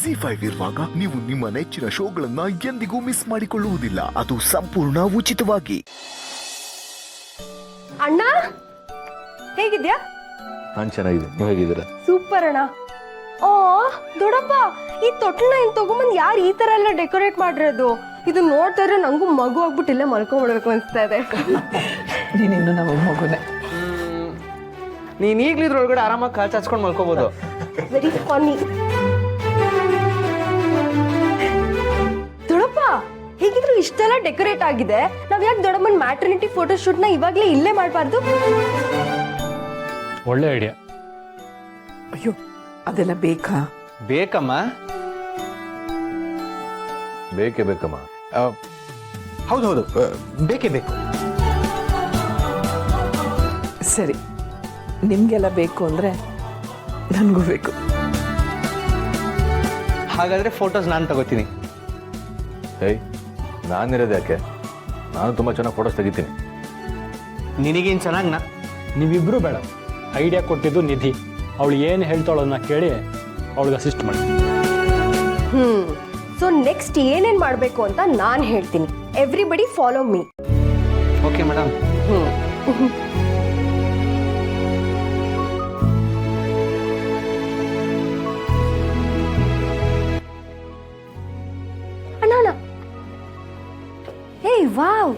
ZEE5 ಇರುವಾಗ ನೀವು ನಿಮ್ಮ ನೆಚ್ಚಿನ ಶೋಗಳನ್ನ ಎಂದಿಗೂ ಮಿಸ್ ಮಾಡಿಕೊಳ್ಳುವುದಿಲ್ಲ. ಅದು ಸಂಪೂರ್ಣ ಉಚಿತವಾಗಿ. ಅಣ್ಣ ಹೇಗಿದ್ಯಾ? ನಾನು ಚೆನ್ನಾಗಿದೆ, ನೀವು ಹೇಗಿದ್ದೀರಾ? ಸೂಪರ್ ಅಣ್ಣ. ಓ ದೊಡ್ಡಪ್ಪ, ಈ ತೊಟ್ಲನ್ನ ಇಲ್ಲಿ ತಗೊಂಬಂದು ಯಾರು ಈ ತರ ಎಲ್ಲ ಡೆಕೋರೇಟ್ ಮಾಡಿರೋದು? ಇದು ನೋಡ್ತಾ ಇದ್ರೆ ನಂಗೂ ಮಗು ಆಗ್ಬಿಟ್ಟು ಇಲ್ಲೇ ಮಲ್ಕೊಂಡ್ಬಿಡ್ಬೇಕು ಅನ್ಸ್ತಾ ಇದೆ. ನೀನಿನ್ನು ನಮ್ಮ ಮಗುನೇ. ನೀನ್ ಈಗ್ಲಿದ್ರೊಳಗಡೆ ಆರಾಮಾಗಿ ಕಾಲ್ ಚಾಚ್ಕೊಂಡು ಮಲ್ಕೋಬಹುದು. Very funny. ದೊಡ್ಡಪ್ಪ, ಹೇಗಿದ್ರು ಇಷ್ಟೆಲ್ಲ ಡೆಕೋರೇಟ್ ಆಗಿದೆ, ನಾವ್ ಯಾಕೆ ದೊಡ್ಡಮ್ಮನ ಮ್ಯಾಟರ್ನಿಟಿ ಫೋಟೋ ಶೂಟ್ ನ ಇವಾಗ್ಲೇ ಇಲ್ಲೇ ಮಾಡಬಾರ್ದು? ಒಳ್ಳೆ ಐಡಿಯಾ. ಅಯ್ಯೋ, ಅದೆಲ್ಲ ಬೇಕಾ? ಬೇಕಮ್ಮ, ಬೇಕೇ ಬೇಕಮ್ಮ. ಹೌದೌದು, ಬೇಕೇ ಬೇಕು. ಸರಿ, ನಿಮ್ಗೆಲ್ಲ ಬೇಕು ಅಂದ್ರೆ ನನಗೂ ಬೇಕು. ಹಾಗಾದ್ರೆ ಫೋಟೋಸ್ ನಾನು ತಗೋತೀನಿ. ಏಯ್, ನಾನಿರೋದು ಯಾಕೆ? ನಾನು ತುಂಬ ಚೆನ್ನಾಗಿ ಫೋಟೋಸ್ ತೆಗಿತೀನಿ. ನಿನಗೇನು ಚೆನ್ನಾಗಿ ನೀವಿಬ್ರು ಬೇಡ, ಐಡಿಯಾ ಕೊಟ್ಟಿದ್ದು ನಿಧಿ. ಅವಳು ಏನು ಹೇಳ್ತಾಳನ್ನ ಕೇಳಿ ಅವಳಿಗೆ ಅಸಿಸ್ಟ್ ಮಾಡಿ. ಸೊ ನೆಕ್ಸ್ಟ್ ಏನೇನ್ ಮಾಡ್ಬೇಕು ಅಂತ ನಾನ್ ಹೇಳ್ತೀನಿ. Everybody follow me. Okay madam. ಅಣ್ಣ, ಏಯ್ ವಾವ್,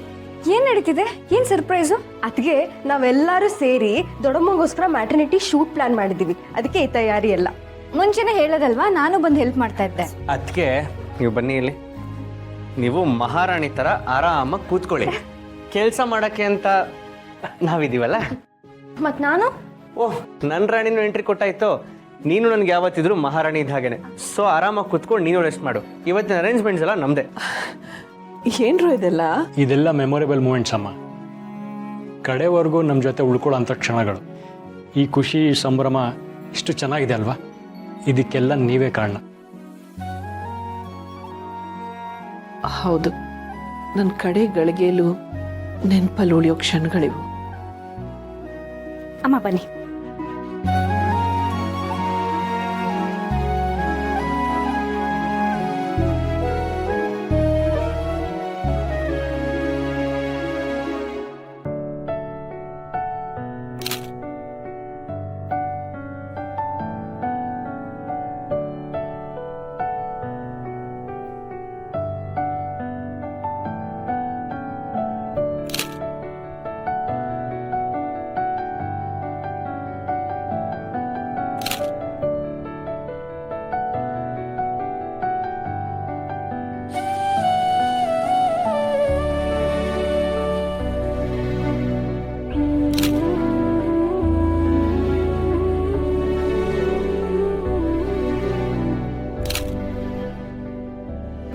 ಏನ್ ನಡೀತಿದೆ? ಏನ್ ಸರ್ಪ್ರೈಸು? ಅದಕ್ಕೆ ನಾವೆಲ್ಲರೂ ಸೇರಿ ದೊಡ್ಡಮ್ಮಗೋಸ್ಕರ ಮ್ಯಾಟರ್ನಿಟಿ ಶೂಟ್ ಪ್ಲಾನ್ ಮಾಡಿದೀವಿ. ಅದಕ್ಕೆ ಈ ತಯಾರಿ ಎಲ್ಲ ಮುಂಚೆನೆ ಹೇಳೋದಲ್ವಾ, ನಾನು ಬಂದು ಹೆಲ್ಪ್ ಮಾಡ್ತಾ ಇದ್ದೆ. ಅದಕ್ಕೆ ನೀವು ಬನ್ನಿ ಇಲ್ಲಿ. ನೀವು ಮಹಾರಾಣಿ ತರ ಆರಾಮಾಗಿ ಕೂತ್ಕೊಳ್ಳಿ. ಕೆಲಸ ಮಾಡಕ್ಕೆ ಅಂತ ನಾವಿದೀವಲ್ಲ. ಮತ್ ನಾನು ಓಹ್, ನನ್ನ ರಾಣಿನೂ ಎಂಟ್ರಿ ಕೊಟ್ಟಾಯ್ತು. ನೀನು ನನ್ಗೆ ಯಾವತ್ತಿದ್ರು ಮಹಾರಾಣಿ ಇದ್ದ ಹಾಗೇನೆ. ಸೊ ಆರಾಮಾಗಿ ಕೂತ್ಕೊಂಡು ನೀನು ರೆಸ್ಟ್ ಮಾಡು. ಇವತ್ತಿನ ಅರೇಂಜ್ಮೆಂಟ್ಸ್ ಎಲ್ಲ ನಮ್ದೇ. ಏನ್ರು ಇದೆಲ್ಲ? ಇದೆಲ್ಲ ಮೆಮೊರೇಬಲ್ ಮೂಮೆಂಟ್ಸ್ ಅಮ್ಮ. ಕಡೆವರೆಗೂ ನಮ್ಮ ಜೊತೆ ಉಳ್ಕೊಳ್ಳೋ ಅಂಥ ಕ್ಷಣಗಳು. ಈ ಖುಷಿ, ಸಂಭ್ರಮ ಇಷ್ಟು ಚೆನ್ನಾಗಿದೆ ಅಲ್ವಾ? ಇದಕ್ಕೆಲ್ಲ ನೀವೇ ಕಾರಣ. ಹೌದು, ನನ್ನ ಕಡೆ ಗಳಿಗೆಲು ನೆನಪಲ್ಲಿ ಉಳಿಯೋ ಕ್ಷಣಗಳಿವು. ಅಮ್ಮ ಬನ್ನಿ.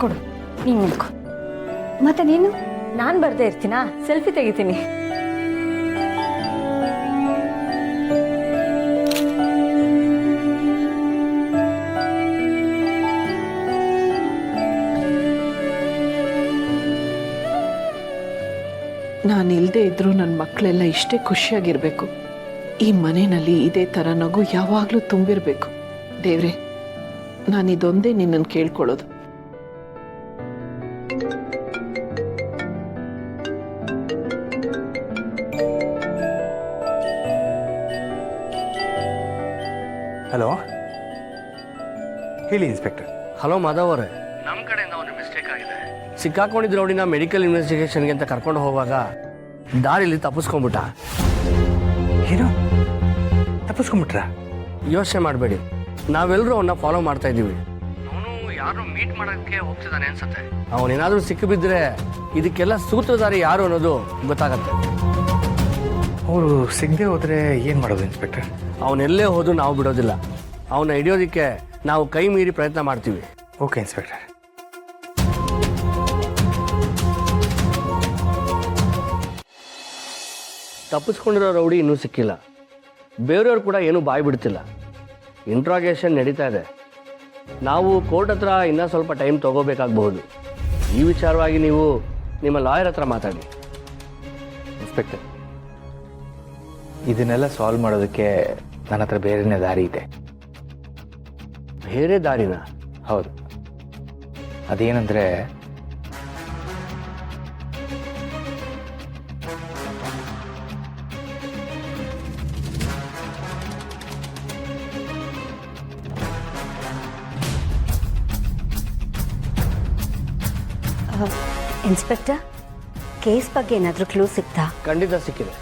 ಕೊಡು, ನೀನು ನಿಲ್ಕೊ. ಮತ್ತೆ ನೀನು? ನಾನ್ ಬರ್ದೇ ಇರ್ತೀನಾ? ಸೆಲ್ಫಿ ತೆಗಿತೀನಿ. ನಾನು ಇಲ್ಲದೆ ಇದ್ರೂ ನನ್ನ ಮಕ್ಕಳೆಲ್ಲ ಇಷ್ಟೇ ಖುಷಿಯಾಗಿರ್ಬೇಕು. ಈ ಮನೆಯಲ್ಲಿ ಇದೇ ಥರ ನಗು ಯಾವಾಗಲೂ ತುಂಬಿರಬೇಕು. ದೇವ್ರೆ, ನಾನಿದೊಂದೇ ನಿನ್ನನ್ನು ಕೇಳ್ಕೊಳ್ಳೋದು. ಹಲೋ, ಹೇಳಿ ಇನ್ಸ್ಪೆಕ್ಟರ್. ಹಲೋ ಮಾಧವ್ ಅವರೇ, ನಮ್ಮ ಕಡೆಯಿಂದ ಒಂದು ಮಿಸ್ಟೇಕ್ ಆಗಿದೆ. ಸಿಕ್ಕಾಕೊಂಡಿದ್ರು ನೋಡಿನ ಮೆಡಿಕಲ್ ಇನ್ವೆಸ್ಟಿಗೇಷನ್ಗೆ ಅಂತ ಕರ್ಕೊಂಡು ಹೋಗುವಾಗ ದಾರಿಲಿ ತಪ್ಪಿಸ್ಕೊಂಡ್ಬಿಟ್ಟ. ಏನು, ತಪ್ಪಿಸ್ಕೊಂಡ್ಬಿಟ್ರಾ? ಯೋಚನೆ ಮಾಡಬೇಡಿ, ನಾವೆಲ್ಲರೂ ಅವನ್ನ ಫಾಲೋ ಮಾಡ್ತಾ ಇದ್ದೀವಿ. ಅವನು ಯಾರು ಮೀಟ್ ಮಾಡೋಕ್ಕೆ ಹೋಗ್ತಿದ್ದಾನೆ ಅನ್ಸುತ್ತೆ. ಅವನೇನಾದರೂ ಸಿಕ್ಕಿಬಿದ್ರೆ ಇದಕ್ಕೆಲ್ಲ ಸೂತ್ರಧಾರಿ ಯಾರು ಅನ್ನೋದು ಗೊತ್ತಾಗತ್ತೆ. ಅವರು ಸಿಗದೆ ಹೋದ್ರೆ ಏನು ಮಾಡೋದು ಇನ್ಸ್ಪೆಕ್ಟರ್? ಅವನೆಲ್ಲೇ ಹೋದ್ರು ನಾವು ಬಿಡೋದಿಲ್ಲ. ಅವನ್ನ ಹಿಡಿಯೋದಕ್ಕೆ ನಾವು ಕೈ ಮೀರಿ ಪ್ರಯತ್ನ ಮಾಡ್ತೀವಿ. Okay inspector. ತಪ್ಪಿಸ್ಕೊಂಡಿರೋ ರೌಡಿ ಇನ್ನೂ ಸಿಕ್ಕಿಲ್ಲ. ಬೇರೆಯವ್ರು ಕೂಡ ಏನೂ ಬಾಯಿ ಬಿಡ್ತಿಲ್ಲ. ಇಂಟ್ರಾಗೇಷನ್ ನಡೀತಾ ಇದೆ. ನಾವು ಕೋರ್ಟ್ ಹತ್ರ ಇನ್ನೂ ಸ್ವಲ್ಪ ಟೈಮ್ ತಗೋಬೇಕಾಗಬಹುದು. ಈ ವಿಚಾರವಾಗಿ ನೀವು ನಿಮ್ಮ ಲಾಯರ್ ಹತ್ರ ಮಾತಾಡಿ. ಇನ್ಸ್ಪೆಕ್ಟರ್, ಇದನ್ನೆಲ್ಲ ಸಾಲ್ವ್ ಮಾಡೋದಕ್ಕೆ ನನ್ನ ಹತ್ರ ಬೇರೆನೇ ದಾರಿ ಇದೆ. ಬೇರೆ ದಾರಿನ? ಹೌದು. ಅದೇನಂದರೆ ಇನ್ಸ್ಪೆಕ್ಟರ್, ಕೇಸ್ ಬಗ್ಗೆ ಏನಾದರೂ ಕ್ಲೂ ಸಿಗ್ತಾ? ಖಂಡಿತ ಸಿಕ್ಕಿದೆ.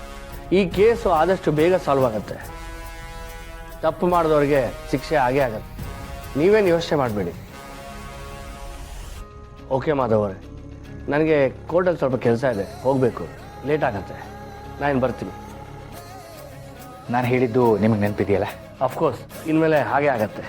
ಈ ಕೇಸು ಆದಷ್ಟು ಬೇಗ ಸಾಲ್ವ್ ಆಗುತ್ತೆ. ತಪ್ಪು ಮಾಡಿದವ್ರಿಗೆ ಶಿಕ್ಷೆ ಆಗೇ ಆಗತ್ತೆ. ನೀವೇನು ಯೋಚನೆ ಮಾಡಬೇಡಿ. ಓಕೆ ಮಾಧವ್ ಅವರೇ, ನನಗೆ ಕೋರ್ಟಲ್ಲಿ ಸ್ವಲ್ಪ ಕೆಲಸ ಇದೆ, ಹೋಗಬೇಕು, ಲೇಟ್ ಆಗತ್ತೆ. ನಾನು ಬರ್ತೀನಿ. ನಾನು ಹೇಳಿದ್ದು ನಿಮಗೆ ನೆನಪಿದೆಯಲ್ಲ? ಅಫ್ಕೋರ್ಸ್, ಇನ್ಮೇಲೆ ಹಾಗೆ ಆಗತ್ತೆ.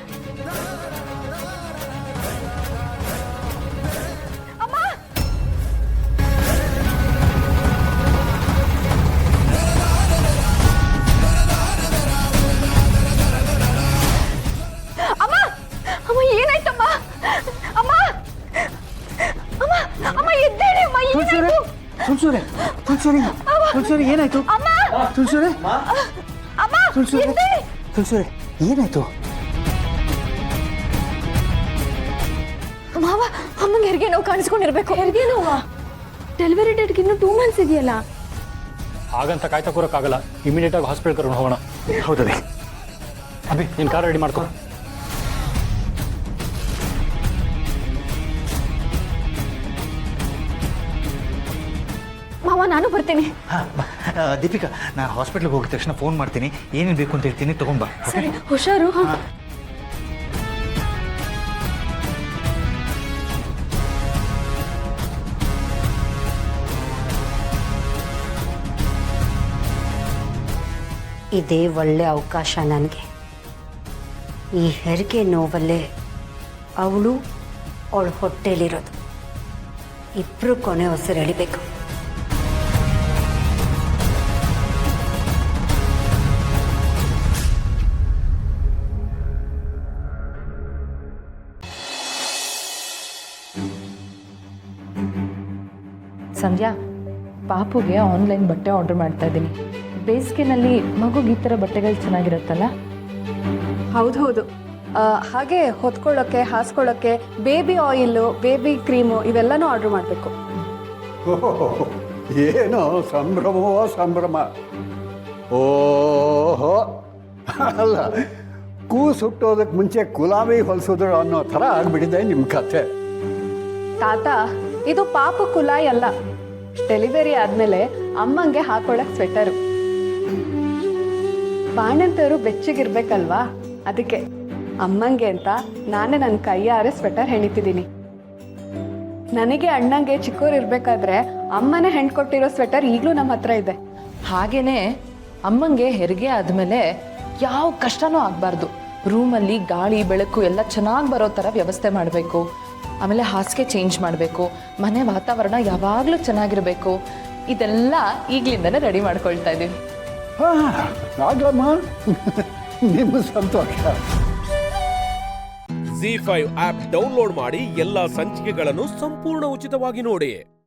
ಅಮ್ಮ ಏನಾಯ್ತಮ್ಮ? ಅಮ್ಮ ಅಮ್ಮ ಅಮ್ಮ ಎದ್ದೇಳಿ ಅಮ್ಮ, ಏನಾಯ್ತು? ತುಳ್ಸೂರಿ ಏನಾಯ್ತು? ಅಮ್ಮ ತುಳ್ಸೂರಿ ಅಮ್ಮ ಎದ್ದೇಳಿ. ತುಳ್ಸೂರಿ ಏನಾಯ್ತು? ಮಾವ, ಅಮ್ಮಂಗೆ ಹೆರಿಗೆ ನೋವು ಕಾಣಿಸ್ಕೊಂಡಿರ್ಬೇಕು. ಹೆರಿಗೆ ನೋವಾ? ಡೆಲಿವರಿ ಡೇಟ್ಗೆ ಇನ್ನೂ 2 months ಇದೆಯಲ್ಲ. ಹಾಗಂತ ಕಾಯ್ತಾ ಕೂರೋಕ್ಕಾಗಲ್ಲ. ಇಮಿಡಿಯೇಟಾಗಿ ಹಾಸ್ಪಿಟಲ್ ಕರ್ಕೊಂಡು ಹೋಗೋಣ. ಹೌದದೇ. ಅಭಿ, ನೀನು ಕಾರ್ ರೆಡಿ ಮಾಡ್ಕೊ. ಮಾವ, ನಾನು ಬರ್ತೀನಿ. ದೀಪಿಕಾ, ನಾನು ಹಾಸ್ಪಿಟ್ಲಿಗೆ ಹೋಗಿದ ತಕ್ಷಣ ಫೋನ್ ಮಾಡ್ತೀನಿ. ಏನೇನು ಬೇಕು ಅಂತ ಹೇಳ್ತೀನಿ, ತಗೊಂಬಾ. ಸರಿ, ಹುಷಾರು. ಇದೇ ಒಳ್ಳೆ ಅವಕಾಶ ನನಗೆ. ಈ ಹೆರಿಗೆ ನೋವಲ್ಲೇ ಅವಳು ಅವಳ ಹೊಟ್ಟೆಲಿರೋದು ಇಬ್ಬರು ಕೊನೆ ಉಸಿರು ಎಳಿಬೇಕು. ಸಂಧ್ಯಾ, ಪಾಪುಗೆ ಆನ್ಲೈನ್ ಬಟ್ಟೆ ಆರ್ಡರ್ ಮಾಡ್ತಾ ಇದ್ದೀನಿ. ಬೇಸಿಗೆನಲ್ಲಿ ಮಗುಗೆ ಈ ಥರ ಬಟ್ಟೆಗಳು ಚೆನ್ನಾಗಿರುತ್ತಲ್ಲ? ಹೌದು. ಹಾಗೆ ಹೊತ್ಕೊಳ್ಳೋಕ್ಕೆ, ಹಾಸ್ಕೊಳ್ಳೋಕ್ಕೆ ಬೇಬಿ ಆಯಿಲು, ಬೇಬಿ ಕ್ರೀಮು ಇವೆಲ್ಲನೂ ಆರ್ಡರ್ ಮಾಡಬೇಕು. ಏನೋ ಸಂಭ್ರಮವೋ ಸಂಭ್ರಮ. ಓಹೋ, ಅಲ್ಲ, ಕೂಸು ಹುಟ್ಟೋದಕ್ಕೆ ಮುಂಚೆ ಗುಲಾಬಿ ಹೊಲಿಸಿದ್ರು ಅನ್ನೋ ಥರ ಆಗ್ಬಿಟ್ಟಿದೆ ನಿಮ್ಮ ಕಥೆ. ತಾತ, ಇದು ಪಾಪು ಕುಲಾಯಿ ಅಲ್ಲ. ಡೆಲಿವರಿ ಆದಮೇಲೆ ಅಮ್ಮಂಗೆ ಹಾಕೊಳ್ಳೋಕೆ ಸ್ವೆಟರು. ಬಾಣಂತರು ಬೆಚ್ಚಗಿರ್ಬೇಕಲ್ವಾ, ಅದಕ್ಕೆ ಅಮ್ಮಂಗೆ ಅಂತ ನಾನೇ ನನ್ನ ಕೈಯಾರೆ ಸ್ವೆಟರ್ ಹೆಣಿತಿದ್ದೀನಿ. ನನಗೆ ಅಣ್ಣಂಗೆ ಚಿಕ್ಕವ್ರು ಇರಬೇಕಾದ್ರೆ ಅಮ್ಮನೇ ಹೆಣ್ಣು ಕೊಟ್ಟಿರೋ ಸ್ವೆಟರ್ ಈಗಲೂ ನಮ್ಮ ಹತ್ರ ಇದೆ. ಹಾಗೇನೆ ಅಮ್ಮಂಗೆ ಹೆರಿಗೆ ಆದಮೇಲೆ ಯಾವ ಕಷ್ಟನೂ ಆಗಬಾರ್ದು. ರೂಮಲ್ಲಿ ಗಾಳಿ ಬೆಳಕು ಎಲ್ಲ ಚೆನ್ನಾಗಿ ಬರೋ ಥರ ವ್ಯವಸ್ಥೆ ಮಾಡಬೇಕು. ಆಮೇಲೆ ಹಾಸಿಗೆ ಚೇಂಜ್ ಮಾಡಬೇಕು. ಮನೆ ವಾತಾವರಣ ಯಾವಾಗಲೂ ಚೆನ್ನಾಗಿರಬೇಕು. ಇದೆಲ್ಲ ಈಗಲಿಂದನೇ ರೆಡಿ ಮಾಡ್ಕೊಳ್ತಾ ಇದ್ದೀವಿ. ಆಗ್ಲಮ್ಮ, ನಿಮ್ಮ ಸಂತೋಷ. ZEE5 ಆಪ್ ಡೌನ್ಲೋಡ್ ಮಾಡಿ ಎಲ್ಲಾ ಸಂಚಿಕೆಗಳನ್ನು ಸಂಪೂರ್ಣ ಉಚಿತವಾಗಿ ನೋಡಿ.